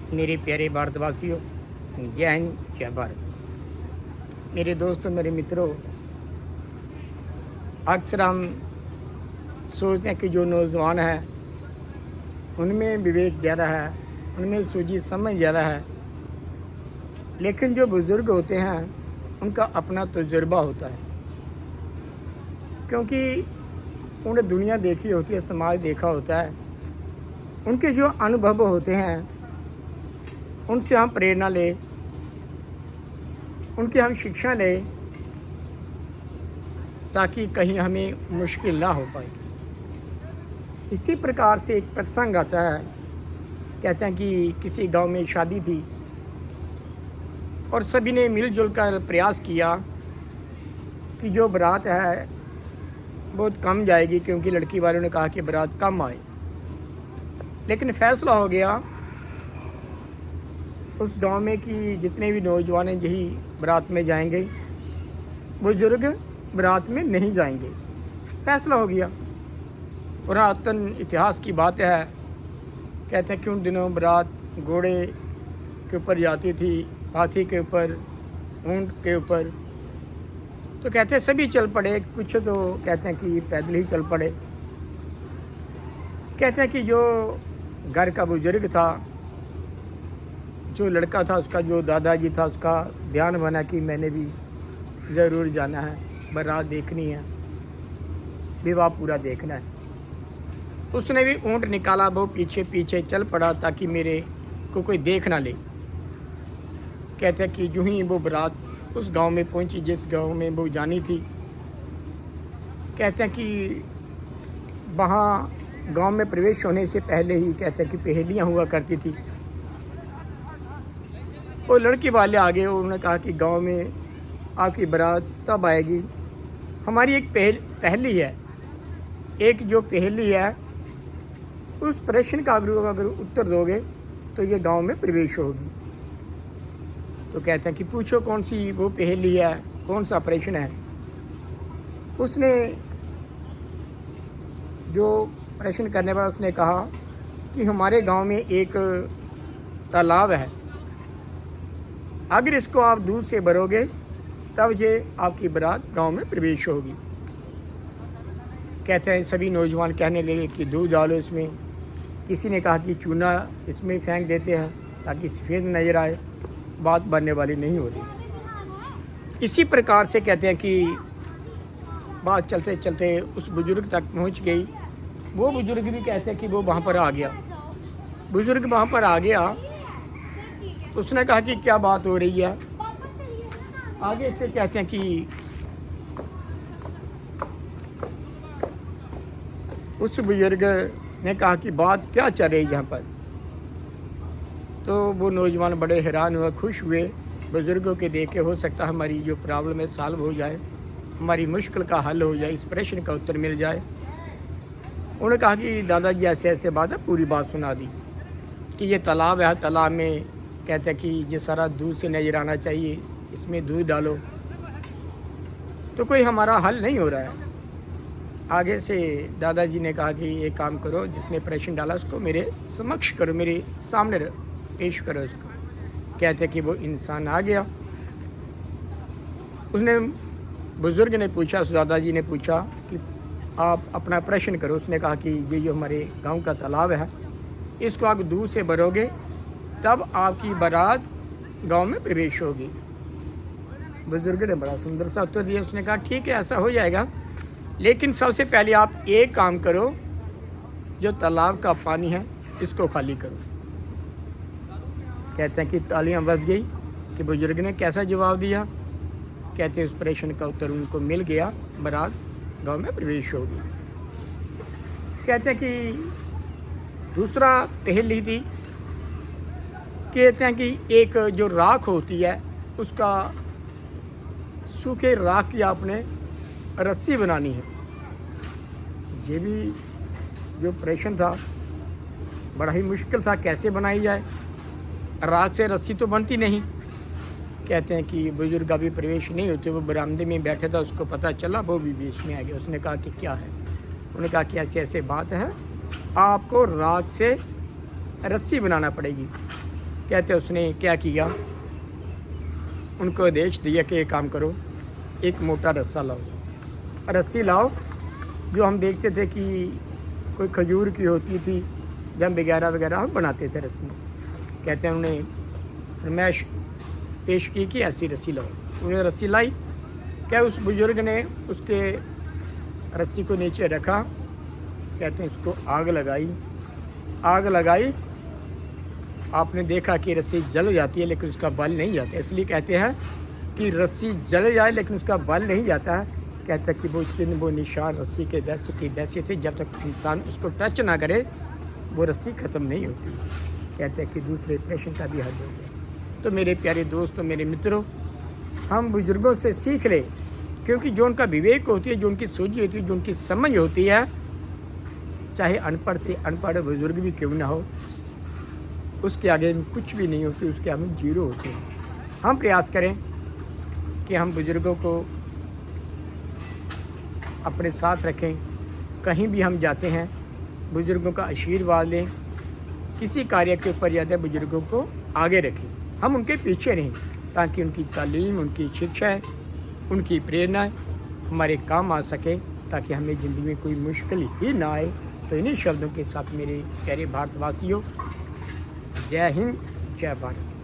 मेरे प्यारे भारतवासियों, जय हिंद जय भारत। मेरे दोस्तों, मेरे मित्रों, अक्सर हम सोचते हैं कि जो नौजवान है उनमें विवेक ज़्यादा है, उनमें सूझी समझ ज़्यादा है, लेकिन जो बुज़ुर्ग होते हैं उनका अपना तजुर्बा होता है, क्योंकि उन्होंने दुनिया देखी होती है, समाज देखा होता है। उनके जो अनुभव होते हैं उनसे हम प्रेरणा लें, उनकी हम शिक्षा लें, ताकि कहीं हमें मुश्किल ना हो पाए। इसी प्रकार से एक प्रसंग आता है। कहते हैं कि किसी गांव में शादी थी और सभी ने मिलजुल कर प्रयास किया कि जो बारात है बहुत कम जाएगी, क्योंकि लड़की वालों ने कहा कि बारात कम आए। लेकिन फैसला हो गया उस गांव में कि जितने भी नौजवान हैं यही बारात में जाएंगे, बुजुर्ग बारात में नहीं जाएंगे। फैसला हो गया। पुरातन इतिहास की बात है। कहते हैं कि उन दिनों बारात घोड़े के ऊपर जाती थी, हाथी के ऊपर, ऊंट के ऊपर। तो कहते हैं सभी चल पड़े, कुछ तो कहते हैं कि पैदल ही चल पड़े। कहते हैं कि जो घर का बुजुर्ग था, जो लड़का था, उसका जो दादाजी था, उसका ध्यान बना कि मैंने भी ज़रूर जाना है, बारात देखनी है, विवाह पूरा देखना है। उसने भी ऊँट निकाला, वो पीछे पीछे चल पड़ा ताकि मेरे को कोई देख ना ले। कहते हैं कि यूँ ही वो बारात उस गांव में पहुंची जिस गांव में वो जानी थी। कहते हैं कि वहाँ गांव में प्रवेश होने से पहले ही कहते हैं कि पहेलियाँ हुआ करती थी। वो लड़की वाले आगे, उन्होंने कहा कि गांव में आपकी बारात तब आएगी। हमारी एक पहेली है, एक जो पहेली है उस प्रश्न का अगर उत्तर दोगे तो ये गांव में प्रवेश होगी। तो कहते हैं कि पूछो कौन सी वो पहेली है, कौन सा प्रश्न है। उसने जो प्रश्न करने वाला उसने कहा कि हमारे गांव में एक तालाब है, अगर इसको आप दूध से भरोगे तब ये आपकी बारात गांव में प्रवेश होगी। कहते हैं सभी नौजवान कहने लगे कि दूध डालो इसमें। किसी ने कहा कि चूना इसमें फेंक देते हैं ताकि सफ़ेद नज़र आए। बात बनने वाली नहीं हो रही। इसी प्रकार से कहते हैं कि बात चलते चलते उस बुज़ुर्ग तक पहुंच गई। वो बुज़ुर्ग भी कहते हैं कि वो वहाँ पर आ गया। बुज़ुर्ग वहाँ पर आ गया। उसने कहा कि क्या बात हो रही है। आगे से कहते हैं कि उस बुजुर्ग ने कहा कि बात क्या चल रही है यहाँ पर। तो वो नौजवान बड़े हैरान हुए, खुश हुए। बुज़ुर्गों के देख के हो सकता है हमारी जो प्रॉब्लम है सॉल्व हो जाए, हमारी मुश्किल का हल हो जाए, इस प्रश्न का उत्तर मिल जाए। उन्होंने कहा कि दादाजी ऐसे ऐसे बात है, पूरी बात सुना दी कि ये तालाब है, तालाब में कहते हैं कि ये सारा दूध से नज़र आना चाहिए, इसमें दूध डालो। तो कोई हमारा हल नहीं हो रहा है। आगे से दादाजी ने कहा कि एक काम करो, जिसने प्रश्न डाला उसको मेरे समक्ष करो, मेरे सामने पेश करो उसको। कहते कि वो इंसान आ गया। उसने बुज़ुर्ग ने पूछा, उस दादाजी ने पूछा कि आप अपना प्रश्न करो। उसने कहा कि ये जो हमारे गांव का तालाब है, इसको आप दूध से भरोगे तब आपकी बारात गांव में प्रवेश होगी। बुज़ुर्ग ने बड़ा सुंदर सा उत्तर दिया। उसने कहा ठीक है, ऐसा हो जाएगा, लेकिन सबसे पहले आप एक काम करो, जो तालाब का पानी है इसको खाली करो। कहते हैं कि तालियां बज गई कि बुजुर्ग ने कैसा जवाब दिया। कहते हैं उस प्रश्न का उत्तर उनको मिल गया, बारात गांव में प्रवेश होगी। कहते हैं कि दूसरा पहेली थी। कहते हैं कि एक जो राख होती है उसका, सूखे राख की आपने रस्सी बनानी है। ये भी जो प्रश्न था बड़ा ही मुश्किल था, कैसे बनाई जाए। राख से रस्सी तो बनती नहीं। कहते हैं कि बुजुर्ग अभी प्रवेश नहीं होते, वो बरामदे में बैठे था, उसको पता चला, वो भी बीच में आ गया। उसने कहा कि क्या है। उन्होंने कहा कि ऐसे ऐसे बात है, आपको राख से रस्सी बनाना पड़ेगी। कहते उसने क्या किया, उनको आदेश दिया कि एक काम करो, एक मोटा रस्सा लाओ, रस्सी लाओ जो हम देखते थे कि कोई खजूर की होती थी, जब वगैरह वगैरह हम बनाते थे रस्सी। कहते हैं उन्हें फरमाइश पेश की कि ऐसी रस्सी लाओ। उन्हें रस्सी लाई। क्या उस बुज़ुर्ग ने उसके रस्सी को नीचे रखा, कहते हैं उसको आग लगाई। आपने देखा कि रस्सी जल जाती है लेकिन उसका बल नहीं जाता, इसलिए कहते हैं कि रस्सी जल जाए लेकिन उसका बल नहीं जाता है। कहता है कि वो चिन्ह वो निशान रस्सी के वैसे की वैसे थे, जब तक इंसान उसको टच ना करे वो रस्सी ख़त्म नहीं होती। कहते हैं कि दूसरे प्रश्न का भी हल हो गया। तो मेरे प्यारे दोस्तों, मेरे मित्रों, हम बुज़ुर्गों से सीख लें, क्योंकि जो उनका विवेक होती है, जो उनकी सूझ होती है, जो उनकी समझ होती है, चाहे अनपढ़ से अनपढ़ बुज़ुर्ग भी क्यों ना हो, उसके आगे कुछ भी नहीं होती, उसके आगे जीरो होते हैं। हम प्रयास करें कि हम बुज़ुर्गों को अपने साथ रखें, कहीं भी हम जाते हैं बुज़ुर्गों का आशीर्वाद लें, किसी कार्य के ऊपर ज़्यादा बुज़ुर्गों को आगे रखें, हम उनके पीछे रहें, ताकि उनकी तालीम, उनकी शिक्षाएँ, उनकी प्रेरणाएँ हमारे काम आ सके, ताकि हमें ज़िंदगी में कोई मुश्किल ही ना आए। तो इन्हीं शब्दों के साथ मेरे प्यारे भारतवासियों, जय हिंद, जय भारत।